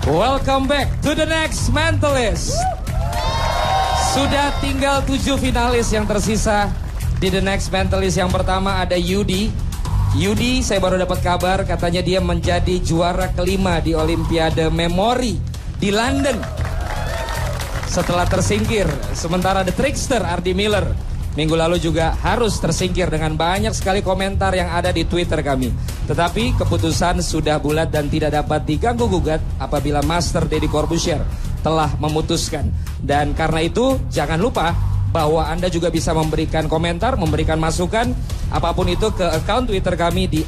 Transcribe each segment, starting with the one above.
Welcome back to the next Mentalist. Sudah tinggal 7 finalis yang tersisa di the next Mentalist. Yang pertama ada Yudi. Yudi, saya baru dapat kabar katanya dia menjadi juara kelima di Olimpiade Memori di London. Setelah tersingkir, sementara The Trickster Ardi Miller minggu lalu juga harus tersingkir dengan banyak sekali komentar yang ada di Twitter kami. Tetapi keputusan sudah bulat dan tidak dapat diganggu gugat apabila Master Deddy Corbuzier telah memutuskan. Dan karena itu jangan lupa bahwa Anda juga bisa memberikan komentar, memberikan masukan apapun itu ke account Twitter kami di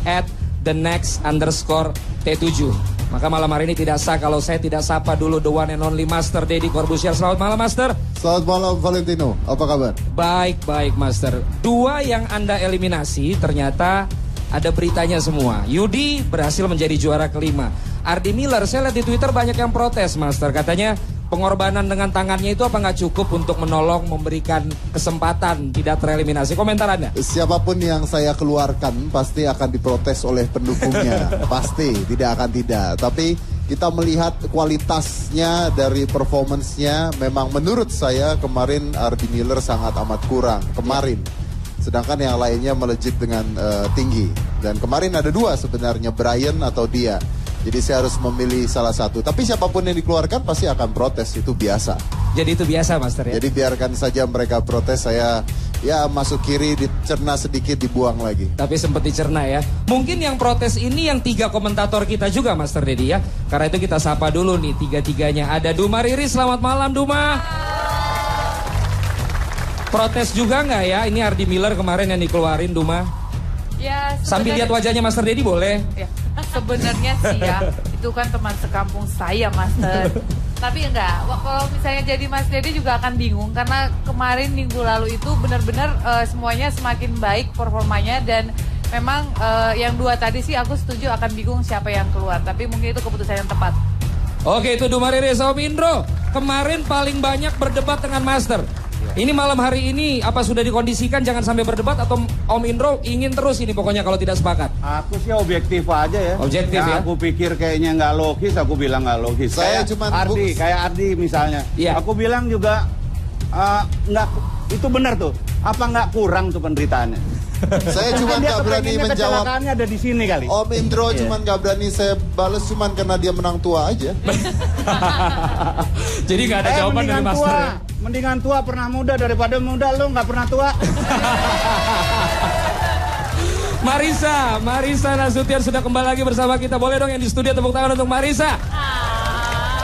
@thenext_T7. Maka malam hari ini tidak sah kalau saya tidak sapa dulu the one and only Master Deddy Corbuzier. Selamat malam Master. Selamat malam Valentino, apa kabar? Baik Master. 2 yang Anda eliminasi ternyata ada beritanya semua. Yudi berhasil menjadi juara kelima. Ardi Miller, saya lihat di Twitter banyak yang protes Master. Katanya pengorbanan dengan tangannya itu apa nggak cukup untuk menolong memberikan kesempatan tidak tereliminasi. Komentar Anda? Siapapun yang saya keluarkan pasti akan diprotes oleh pendukungnya. Pasti, tidak akan tidak. Tapi kita melihat kualitasnya dari performance-nya. Memang menurut saya kemarin Ardi Miller sangat amat kurang. Kemarin. Sedangkan yang lainnya melejit dengan tinggi. Dan kemarin ada 2 sebenarnya, Brian atau dia. Jadi saya harus memilih salah satu. Tapi siapapun yang dikeluarkan pasti akan protes, itu biasa. Jadi itu biasa Master ya? Jadi biarkan saja mereka protes, saya ya masuk kiri, dicerna sedikit, dibuang lagi. Tapi sempat dicerna ya. Mungkin yang protes ini yang 3 komentator kita juga Master Deddy ya. Karena itu kita sapa dulu nih 3-3-nya. Ada Duma Riri, selamat malam Duma. Protes juga nggak ya? Ini Ardi Miller kemarin yang dikeluarin Duma. Ya, sambil lihat wajahnya Master Deddy boleh. Ya, sebenarnya sih ya, itu kan teman sekampung saya Master. Tapi enggak, kalau misalnya jadi Mas Deddy juga akan bingung. Karena kemarin minggu lalu itu benar-benar semuanya semakin baik performanya. Dan memang yang 2 tadi sih aku setuju akan bingung siapa yang keluar. Tapi mungkin itu keputusan yang tepat. Oke, itu Duma Riri. Om Indro, kemarin paling banyak berdebat dengan Master. Ini malam hari ini apa sudah dikondisikan jangan sampai berdebat atau Om Indro ingin terus ini pokoknya kalau tidak sepakat? Aku sih objektif aja ya. Objektif ya? Aku pikir kayaknya nggak logis, aku bilang nggak logis. Saya kayak cuman kayak Ardi misalnya. Iya. Aku bilang juga nggak, itu benar tuh. Apa nggak kurang tuh penderitaannya? Saya cuma nggak berani menjawab. Kecelakaannya ada di sini kali. Om Indro cuma nggak berani saya balas cuman karena dia menang tua aja. Jadi nggak ada jawaban dari Master. Tua. Mendingan tua pernah muda daripada muda lo nggak pernah tua. Marisa Nasution sudah kembali lagi bersama kita. Boleh dong yang di studio tepuk tangan untuk Marisa.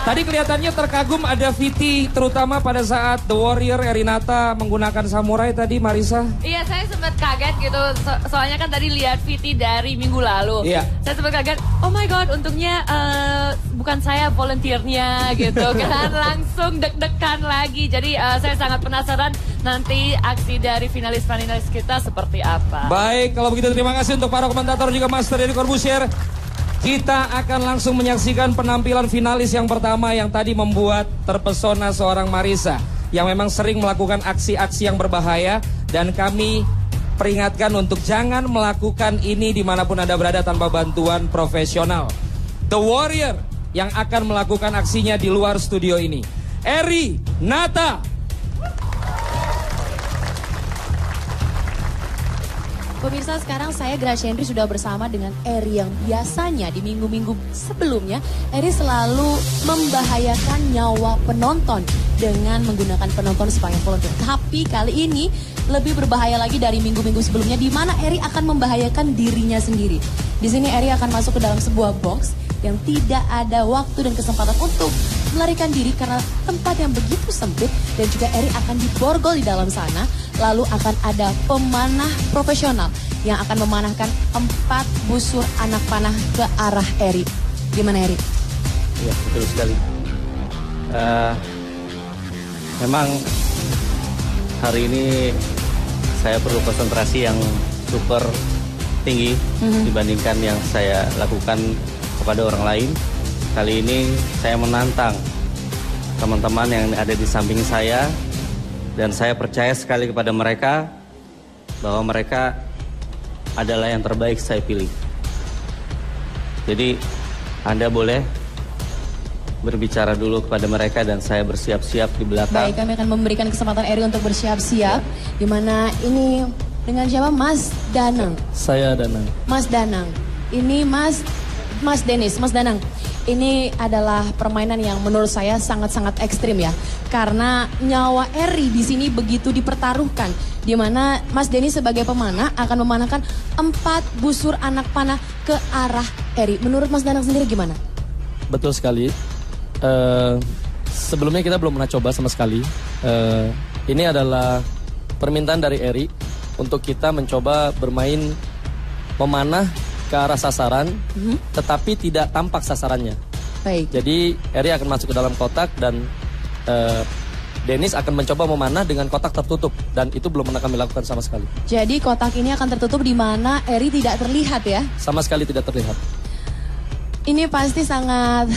Tadi kelihatannya terkagum ada Viti, terutama pada saat The Warrior Erinata menggunakan samurai tadi, Marisa. Iya, saya sempat kaget gitu. Soalnya kan tadi lihat Viti dari minggu lalu. Iya. Saya sempat kaget, oh my god, untungnya bukan saya volunteernya gitu kan. Langsung deg-degan lagi. Jadi saya sangat penasaran nanti aksi dari finalis-finalis kita seperti apa. Baik, kalau begitu terima kasih untuk para komentator juga Master Deddy Corbuzier. Kita akan langsung menyaksikan penampilan finalis yang pertama yang tadi membuat terpesona seorang Marisa yang memang sering melakukan aksi-aksi yang berbahaya dan kami peringatkan untuk jangan melakukan ini dimanapun Anda berada tanpa bantuan profesional. The Warrior yang akan melakukan aksinya di luar studio ini. Erinata. Pemirsa, sekarang saya Gracia Henry sudah bersama dengan Eri yang biasanya di minggu-minggu sebelumnya Eri selalu membahayakan nyawa penonton dengan menggunakan penonton sebagai volunteer. Tapi kali ini lebih berbahaya lagi dari minggu-minggu sebelumnya di mana Eri akan membahayakan dirinya sendiri. Di sini Eri akan masuk ke dalam sebuah box yang tidak ada waktu dan kesempatan untuk melarikan diri karena tempat yang begitu sempit dan juga Eri akan diborgol di dalam sana. Lalu akan ada pemanah profesional yang akan memanahkan 4 busur anak panah ke arah Eri. Gimana Eri? Ya betul sekali. Memang hari ini saya perlu konsentrasi yang super tinggi dibandingkan yang saya lakukan kepada orang lain. Kali ini saya menantang teman-teman yang ada di samping saya. Dan saya percaya sekali kepada mereka bahwa mereka adalah yang terbaik saya pilih. Jadi Anda boleh berbicara dulu kepada mereka dan saya bersiap-siap di belakang. Baik, kami akan memberikan kesempatan Eri untuk bersiap-siap. Di mana ini dengan siapa? Mas Danang. Saya Danang. Mas Danang. Ini Mas Denis, Mas Danang. Ini adalah permainan yang menurut saya sangat-sangat ekstrim ya. Karena nyawa Eri di sini begitu dipertaruhkan. Di mana Mas Denis sebagai pemanah akan memanahkan 4 busur anak panah ke arah Eri. Menurut Mas Danang sendiri gimana? Betul sekali. Sebelumnya kita belum pernah coba sama sekali. Ini adalah permintaan dari Eri untuk kita mencoba bermain memanah ke arah sasaran, tetapi tidak tampak sasarannya. Baik. Jadi Eri akan masuk ke dalam kotak dan Denis akan mencoba memanah dengan kotak tertutup dan itu belum pernah kami lakukan sama sekali. Jadi kotak ini akan tertutup di mana Eri tidak terlihat ya? Sama sekali tidak terlihat. Ini pasti sangat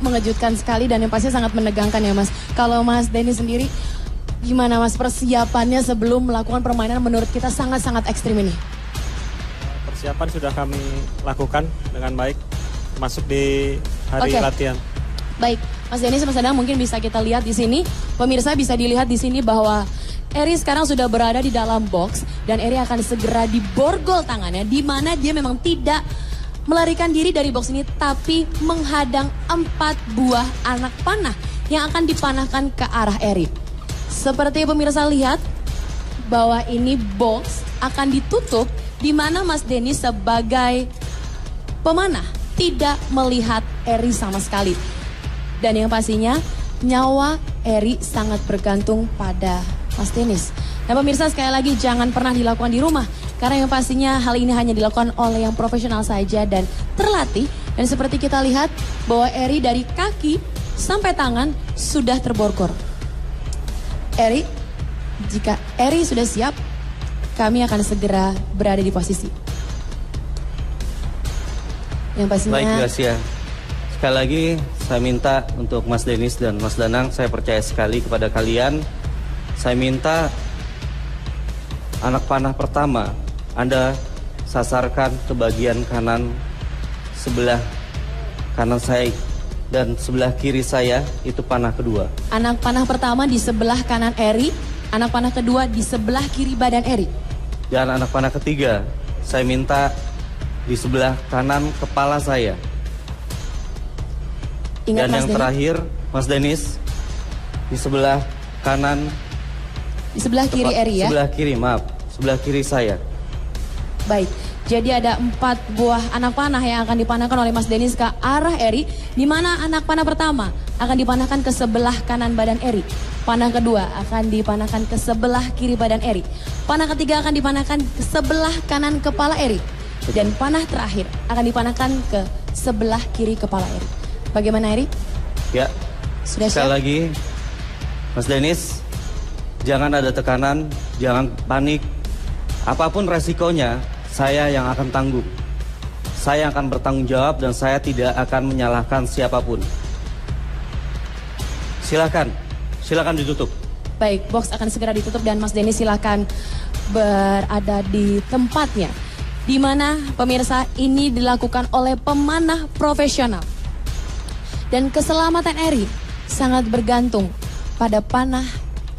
mengejutkan sekali dan yang pasti sangat menegangkan ya Mas. Kalau Mas Denis sendiri, gimana Mas persiapannya sebelum melakukan permainan menurut kita sangat-sangat ekstrim ini? Persiapan sudah kami lakukan dengan baik, masuk di hari latihan. Baik, Mas Denis, Mas Danang mungkin bisa kita lihat di sini. Pemirsa bisa dilihat di sini bahwa Eri sekarang sudah berada di dalam box dan Eri akan segera diborgol tangannya, di mana dia memang tidak melarikan diri dari box ini tapi menghadang 4 buah anak panah yang akan dipanahkan ke arah Eri. Seperti pemirsa lihat bahwa ini box akan ditutup di mana Mas Denis sebagai pemanah tidak melihat Eri sama sekali. Dan yang pastinya nyawa Eri sangat bergantung pada Mas Denis. Nah pemirsa, sekali lagi jangan pernah dilakukan di rumah. Karena yang pastinya hal ini hanya dilakukan oleh yang profesional saja dan terlatih. Dan seperti kita lihat bahwa Eri dari kaki sampai tangan sudah terborgol. Eri, jika Eri sudah siap, kami akan segera berada di posisi. Yang pastinya... Baik, Gracia. Sekali lagi saya minta untuk Mas Denis dan Mas Danang, saya percaya sekali kepada kalian. Saya minta anak panah pertama Anda sasarkan ke bagian kanan sebelah kanan saya dan sebelah kiri saya, itu panah kedua. Anak panah pertama di sebelah kanan Eri, anak panah kedua di sebelah kiri badan Eri. Dan anak panah ketiga saya minta di sebelah kanan kepala saya. Ingat, dan Mas yang Denis, terakhir Mas Denis di sebelah kanan, di sebelah kiri Eri ya. Sebelah kiri, maaf, sebelah kiri saya. Baik, jadi ada 4 buah anak panah yang akan dipanahkan oleh Mas Denis ke arah Eri, di mana anak panah pertama akan dipanahkan ke sebelah kanan badan Eri. Panah kedua akan dipanahkan ke sebelah kiri badan Eri. Panah ketiga akan dipanahkan ke sebelah kanan kepala Eri. Dan panah terakhir akan dipanahkan ke sebelah kiri kepala Eri. Bagaimana Eri? Ya, Sudah sekali siap? lagi Mas Denis, jangan ada tekanan, jangan panik. Apapun resikonya, saya yang akan tanggung. Saya akan bertanggung jawab dan saya tidak akan menyalahkan siapapun. Silakan ditutup. Baik, box akan segera ditutup dan Mas Denis silakan berada di tempatnya. Di mana pemirsa ini dilakukan oleh pemanah profesional. Dan keselamatan Eri sangat bergantung pada panah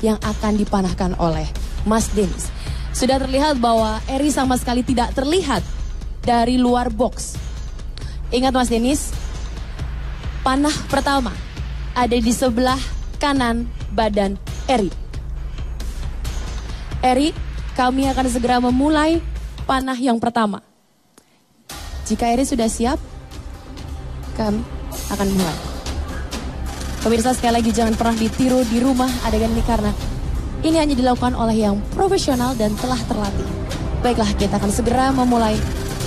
yang akan dipanahkan oleh Mas Denis. Sudah terlihat bahwa Eri sama sekali tidak terlihat dari luar box. Ingat Mas Denis, panah pertama ada di sebelah kanan badan Eri. Eri, kami akan segera memulai panah yang pertama. Jika Eri sudah siap, kami akan mulai. Pemirsa, sekali lagi jangan pernah ditiru di rumah adegan ini karena ini hanya dilakukan oleh yang profesional dan telah terlatih. Baiklah, kita akan segera memulai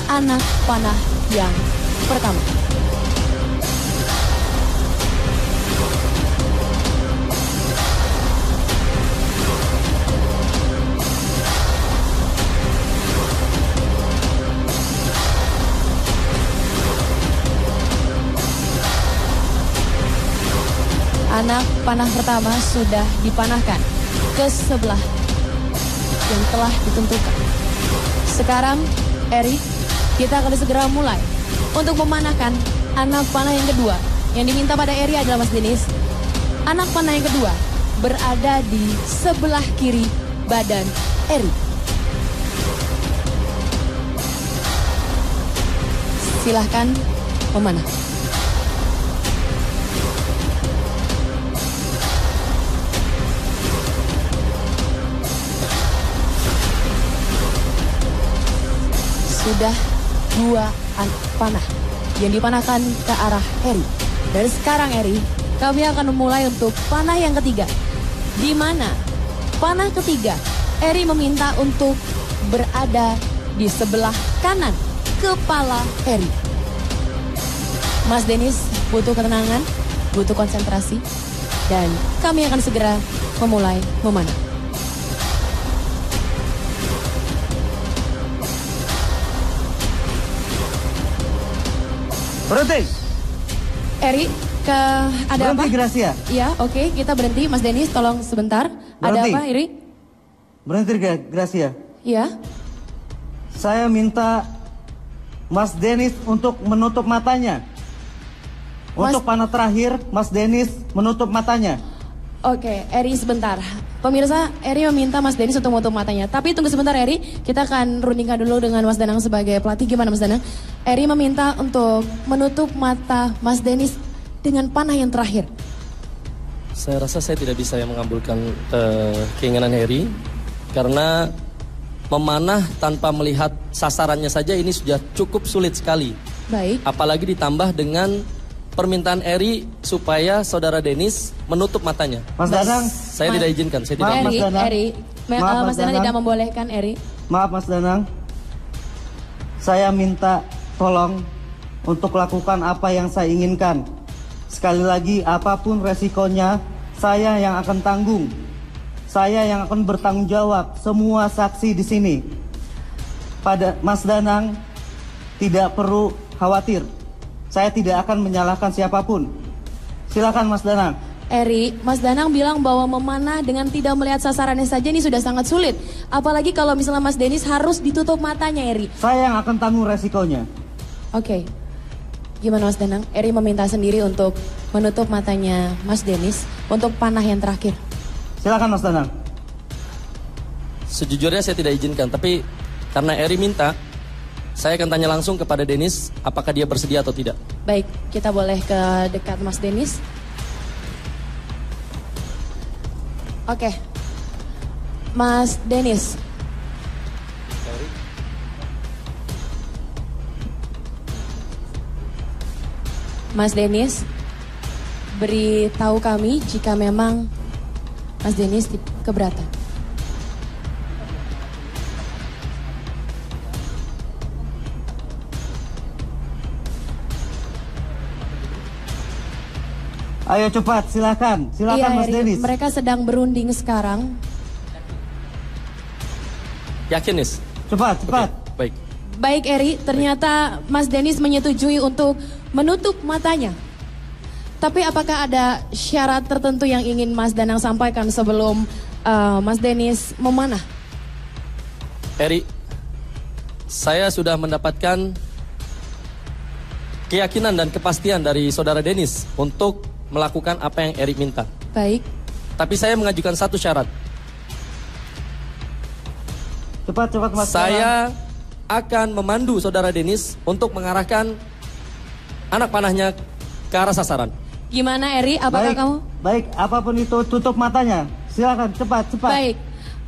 anak panah yang pertama. Anak panah pertama sudah dipanahkan ke sebelah yang telah ditentukan. Sekarang, Eri, kita akan segera mulai untuk memanahkan anak panah yang kedua Yang diminta pada Eri adalah Mas Denis, anak panah yang kedua berada di sebelah kiri badan Eri. Silahkan memanah. Sudah 2 anak panah yang dipanahkan ke arah Eri. Dan sekarang Eri, kami akan memulai untuk panah yang ketiga. Di mana panah ketiga Eri meminta untuk berada di sebelah kanan kepala Eri. Mas Denis butuh ketenangan, butuh konsentrasi, dan kami akan segera memulai memanah. Berhenti. Eri, ada Berhenti, apa? Gracia. Iya, oke, kita berhenti. Mas Denis, tolong sebentar. Ada Berhenti. apa, Eri? Berhenti, Gracia. Iya. Saya minta Mas Denis untuk menutup matanya. Untuk panah terakhir, Mas Denis menutup matanya. Oke, Eri sebentar. Pemirsa, Eri meminta Mas Denis untuk menutup matanya. Tapi tunggu sebentar Eri, kita akan rundingkan dulu dengan Mas Danang sebagai pelatih. Gimana Mas Danang? Eri meminta untuk menutup mata Mas Denis dengan panah yang terakhir. Saya rasa saya tidak bisa yang mengabulkan keinginan Eri. Karena memanah tanpa melihat sasarannya saja ini sudah cukup sulit sekali. Baik. Apalagi ditambah dengan permintaan Eri supaya saudara Denis menutup matanya. Mas Danang. Saya tidak izinkan. Saya tidak. Mas Danang. Eri, Maaf, Mas Danang tidak membolehkan Eri. Maaf Mas Danang. Saya minta tolong untuk lakukan apa yang saya inginkan. Sekali lagi, apapun resikonya, saya yang akan tanggung. Saya yang akan bertanggung jawab. Semua saksi di sini. Pada Mas Danang tidak perlu khawatir. Saya tidak akan menyalahkan siapapun. Silakan Mas Danang. Eri, Mas Danang bilang bahwa memanah dengan tidak melihat sasarannya saja ini sudah sangat sulit. Apalagi kalau misalnya Mas Denis harus ditutup matanya, Eri. Saya yang akan tanggung resikonya. Oke. Gimana Mas Danang? Eri meminta sendiri untuk menutup matanya Mas Denis untuk panah yang terakhir. Silakan Mas Danang. Sejujurnya saya tidak izinkan, tapi karena Eri minta, saya akan tanya langsung kepada Denis apakah dia bersedia atau tidak. Baik, kita boleh ke dekat Mas Denis. Oke. Mas Denis. Mas Denis, beritahu kami jika memang Mas Denis keberatan. Ayo cepat, silakan. Silakan Iya, Mas Eri, Denis. mereka sedang berunding sekarang. Yakin, Nis? Cepat, cepat. Oke, baik. Baik Eri, ternyata Mas Denis menyetujui untuk menutup matanya. Tapi apakah ada syarat tertentu yang ingin Mas Danang sampaikan sebelum Mas Denis memanah? Eri, saya sudah mendapatkan keyakinan dan kepastian dari saudara Denis untuk melakukan apa yang Eri minta. Baik. Tapi saya mengajukan satu syarat. Cepat, cepat Mas. Saya akan memandu saudara Denis untuk mengarahkan anak panahnya ke arah sasaran. Gimana Eri, apakah Baik, kamu? baik, apapun itu tutup matanya. Silakan, cepat, cepat. Baik.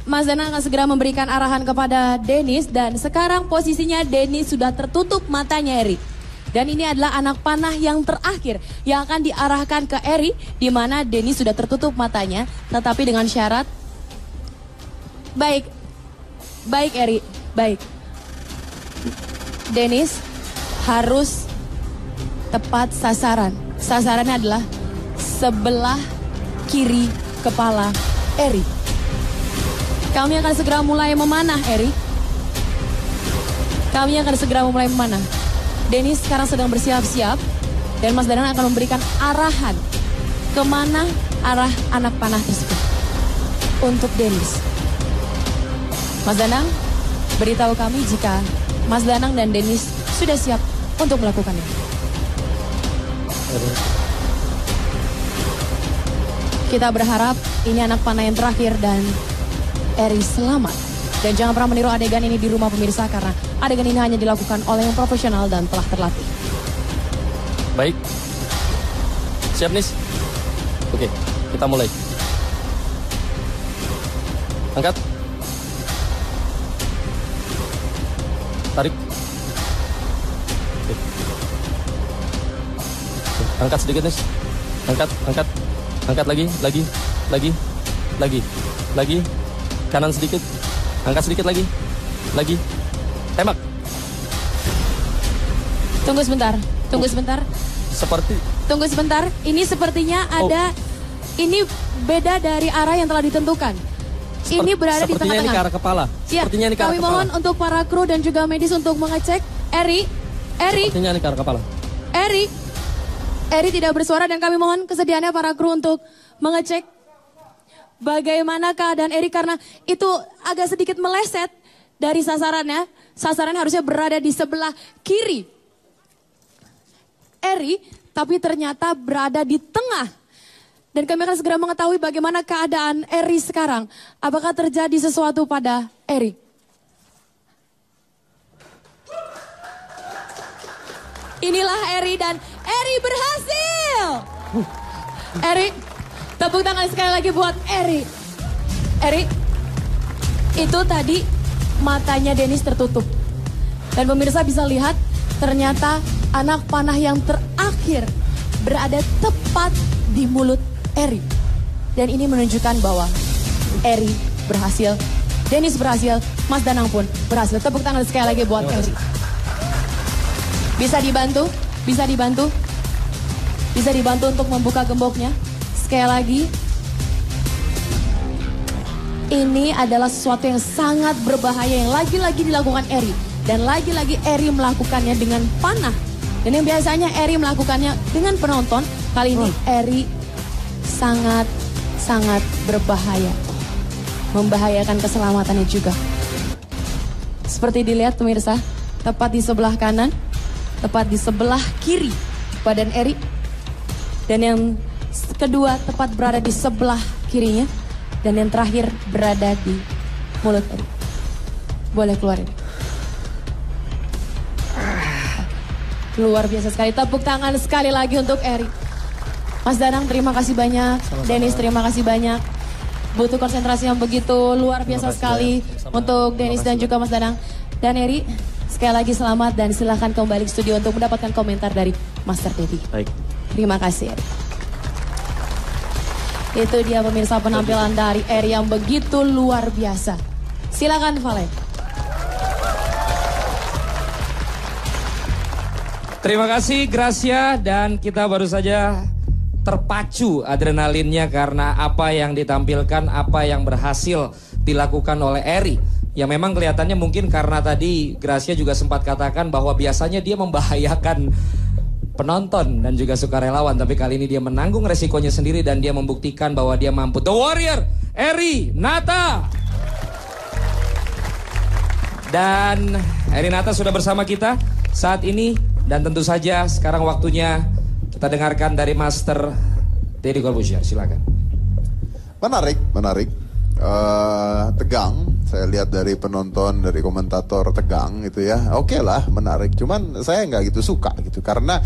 Mas Danang akan segera memberikan arahan kepada Denis dan sekarang posisinya Denis sudah tertutup matanya Eri. Dan ini adalah anak panah yang terakhir yang akan diarahkan ke Eri di mana Denis sudah tertutup matanya tetapi dengan syarat. Baik. Baik Eri, baik. Denis harus tepat sasaran. Sasarannya adalah sebelah kiri kepala Eri. Kami akan segera mulai memanah, Eri. Kami akan segera mulai memanah. Denis sekarang sedang bersiap-siap dan Mas Danang akan memberikan arahan kemana arah anak panah tersebut untuk Denis. Mas Danang, beritahu kami jika Mas Danang dan Denis sudah siap untuk melakukannya. Kita berharap ini anak panah yang terakhir dan Eri selamat. Dan jangan pernah meniru adegan ini di rumah pemirsa karena adegan ini hanya dilakukan oleh yang profesional dan telah terlatih. Baik. Siap, Nis? Oke, kita mulai. Angkat. Tarik. Oke. Angkat sedikit, Nis. Angkat. Angkat lagi. Kanan sedikit. Angkat sedikit lagi. Tembak. Tunggu sebentar. Tunggu sebentar. Ini sepertinya ada, ini beda dari arah yang telah ditentukan. Ini berada di tengah-tengah. Sepertinya ini ke arah kepala. Ya, kami mohon untuk para kru dan juga medis untuk mengecek. Eri. Sepertinya ini ke arah kepala. Eri tidak bersuara dan kami mohon kesediaannya para kru untuk mengecek bagaimana keadaan Eri karena itu agak sedikit meleset dari sasarannya. Sasaran harusnya berada di sebelah kiri Eri, tapi ternyata berada di tengah. Dan kami akan segera mengetahui bagaimana keadaan Eri sekarang. Apakah terjadi sesuatu pada Eri? Inilah Eri dan Eri berhasil. Eri, tepuk tangan sekali lagi buat Eri. Eri, itu tadi matanya Dennis tertutup. Dan pemirsa bisa lihat ternyata anak panah yang terakhir berada tepat di mulut Eri. Dan ini menunjukkan bahwa Eri berhasil, Dennis berhasil, Mas Danang pun berhasil. Tepuk tangan sekali lagi buat Eri. Bisa dibantu untuk membuka gemboknya. Sekali lagi, ini adalah sesuatu yang sangat berbahaya yang lagi-lagi dilakukan Eri. Dan lagi-lagi Eri melakukannya dengan panah. Dan yang biasanya Eri melakukannya dengan penonton, kali ini Eri sangat berbahaya. Membahayakan keselamatannya juga. Seperti dilihat pemirsa, tepat di sebelah kanan, tepat di sebelah kiri badan Eri. Dan yang kedua tepat berada di sebelah kirinya. Dan yang terakhir berada di mulut Eri. Boleh keluar Eri. Luar biasa sekali. Tepuk tangan sekali lagi untuk Eri. Mas Danang terima kasih banyak. Dennis terima kasih banyak. Butuh konsentrasi yang begitu luar biasa sekali untuk Dennis dan juga Mas Danang. Dan Eri, sekali lagi selamat dan silahkan kembali ke studio untuk mendapatkan komentar dari Master Dedi. Baik. Terima kasih Eri. Itu dia pemirsa penampilan dari Eri yang begitu luar biasa. Silakan Valen. Terima kasih Gracia, dan kita baru saja terpacu adrenalinnya karena apa yang ditampilkan, apa yang berhasil dilakukan oleh Eri. Ya memang kelihatannya mungkin karena tadi Gracia juga sempat katakan bahwa biasanya dia membahayakan penonton dan juga sukarelawan. Tapi kali ini dia menanggung resikonya sendiri dan dia membuktikan bahwa dia mampu. The Warrior, Eri Nata. Dan Eri Nata sudah bersama kita saat ini. Dan tentu saja sekarang waktunya kita dengarkan dari Master Deddy Corbuzier. Silakan. Menarik. Tegang. Saya lihat dari penonton, dari komentator tegang gitu ya. Oke lah, menarik. Cuman saya nggak gitu suka gitu karena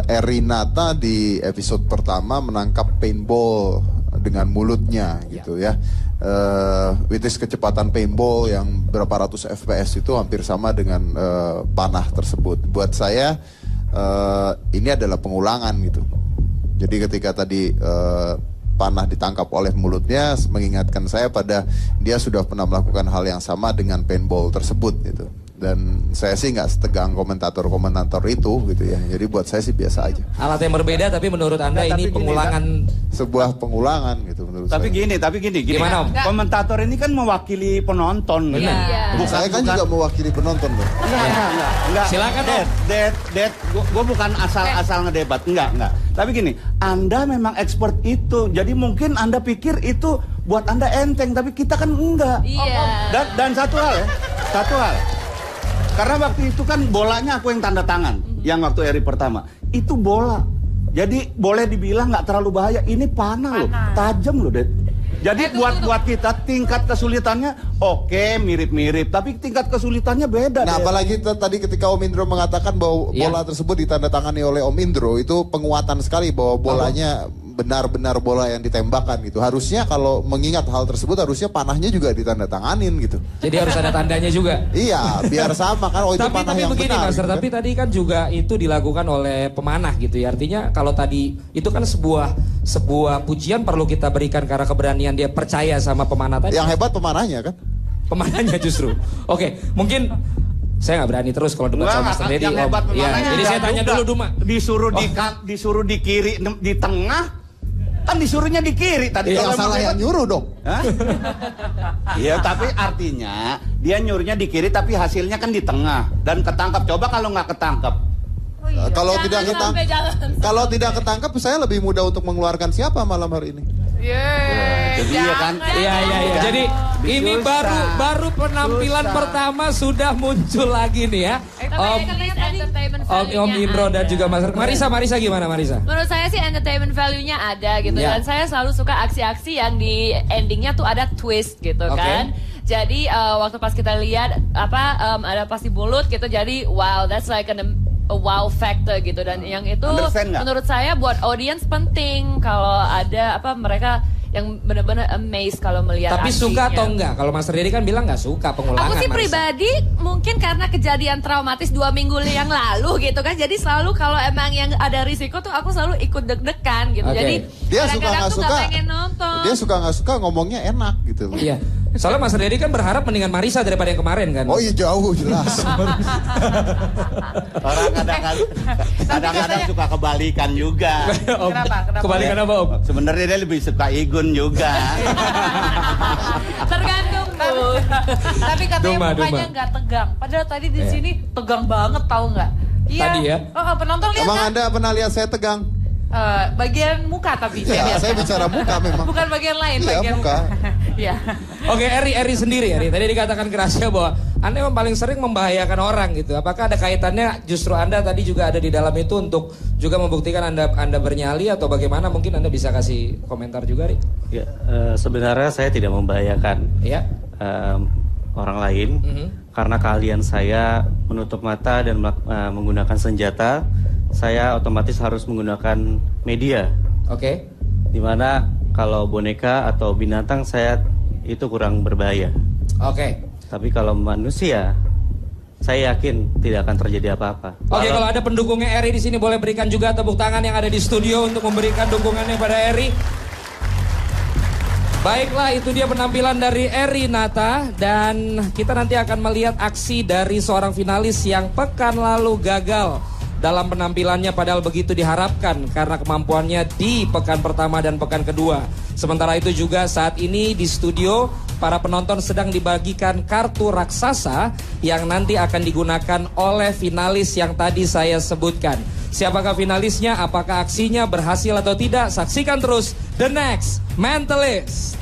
Eri Nata di episode pertama menangkap paintball dengan mulutnya gitu ya. Which is kecepatan paintball yang berapa ratus fps itu hampir sama dengan panah tersebut. Buat saya ini adalah pengulangan gitu. Jadi ketika tadi panah ditangkap oleh mulutnya mengingatkan saya pada dia sudah pernah melakukan hal yang sama dengan paintball tersebut gitu. Dan saya sih nggak setegang komentator itu gitu ya. Jadi buat saya sih biasa aja. Alat yang berbeda tapi menurut Anda ini pengulangan. Sebuah pengulangan gitu menurut tapi saya. Gini. Gimana Om? Komentator ini kan mewakili penonton. Benar. Saya kan juga mewakili penonton loh. Enggak. Silakan Om. Gue bukan asal ngedebat. Enggak. Tapi gini, Anda memang expert itu. Jadi mungkin Anda pikir itu buat Anda enteng. Tapi kita kan enggak. Iya. Dan satu hal. Karena waktu itu kan bolanya aku yang tanda tangan. Yang waktu Eri pertama. Itu bola. Jadi boleh dibilang nggak terlalu bahaya. Ini panah loh, tajam loh, Det. Jadi buat kita tingkat kesulitannya oke, mirip-mirip, tapi tingkat kesulitannya beda. Nah, apalagi tadi ketika Om Indro mengatakan bahwa bola tersebut ditandatangani oleh Om Indro, itu penguatan sekali bahwa bolanya benar-benar bola yang ditembakkan gitu. Harusnya kalau mengingat hal tersebut harusnya panahnya juga ditandatanganin gitu. Jadi harus ada tandanya juga. Iya, biar sama kan. Oh, itu panah yang begini, benar. Master, gitu tapi tadi kan juga itu dilakukan oleh pemanah gitu ya. Artinya kalau tadi itu kan sebuah pujian perlu kita berikan karena keberanian dia percaya sama pemanah tadi. Yang hebat pemanahnya kan? Pemanahnya justru. Oke, mungkin saya nggak berani terus kalau debat sama Master Dedi. Jadi saya tanya dulu Duma. Disuruh di kiri, di tengah. Kan disuruhnya di kiri tadi. Yang salah yang nyuruh dong. Iya, tapi artinya dia nyuruhnya di kiri tapi hasilnya kan di tengah dan ketangkap. Coba kalau nggak ketangkap. Kalau tidak ketangkap, saya lebih mudah untuk mengeluarkan siapa malam hari ini? Iya kan? Iya. Jadi ini baru penampilan pertama sudah muncul lagi nih ya. Om Indro dan juga Mas Marisa gimana Marisa? Menurut saya sih entertainment value-nya ada gitu dan saya selalu suka aksi-aksi yang di endingnya tuh ada twist gitu kan. Jadi waktu pas kita lihat ada pasti bulut gitu, jadi wow, that's like a wow factor gitu, dan yang itu menurut saya buat audience penting kalau ada mereka yang benar-benar amazed kalau melihat tapi aksinya. Suka atau enggak? Kalau Mas Dedi kan bilang nggak suka pengulangan. Aku sih pribadi mungkin karena kejadian traumatis 2 minggu yang lalu gitu kan. Jadi selalu kalau emang yang ada risiko tuh aku selalu ikut deg-degan gitu. Jadi dia suka nggak suka, pengen nonton. Dia suka nggak suka ngomongnya enak gitu. Iya. Soalnya Mas Dedi kan berharap mendingan Marisa daripada yang kemarin kan. Oh iya, jauh jelas. Orang kadang-kadang suka kebalikan juga. Kenapa? Kebalikan apa Om? Sebenarnya dia lebih suka Igun juga. Tergantung tuh. Tapi katanya mukanya nggak tegang. Padahal tadi di sini tegang banget, tahu nggak? Iya. Tadi ya. Penonton lihat. Emang kan? Anda pernah lihat saya tegang? Bagian muka tapi saya bicara muka memang. Bukan bagian lain, bagian muka. Iya. Oke, Eri sendiri. Tadi dikatakan ke Rasya bahwa Anda memang paling sering membahayakan orang gitu. Apakah ada kaitannya justru Anda tadi juga ada di dalam itu untuk juga membuktikan Anda bernyali atau bagaimana? Mungkin Anda bisa kasih komentar juga, Ri. Ya, sebenarnya saya tidak membahayakan orang lain karena keahlian saya menutup mata dan menggunakan senjata. Saya otomatis harus menggunakan media. Oke. Dimana kalau boneka atau binatang saya itu kurang berbahaya. Oke. Tapi kalau manusia, saya yakin tidak akan terjadi apa-apa. Oke, kalau ada pendukungnya Eri di sini boleh berikan juga tepuk tangan yang ada di studio untuk memberikan dukungannya pada Eri. Baiklah, itu dia penampilan dari Eri Nata dan kita nanti akan melihat aksi dari seorang finalis yang pekan lalu gagal dalam penampilannya padahal begitu diharapkan karena kemampuannya di pekan pertama dan pekan kedua. Sementara itu juga saat ini di studio para penonton sedang dibagikan kartu raksasa yang nanti akan digunakan oleh finalis yang tadi saya sebutkan. Siapakah finalisnya? Apakah aksinya berhasil atau tidak? Saksikan terus The Next Mentalist.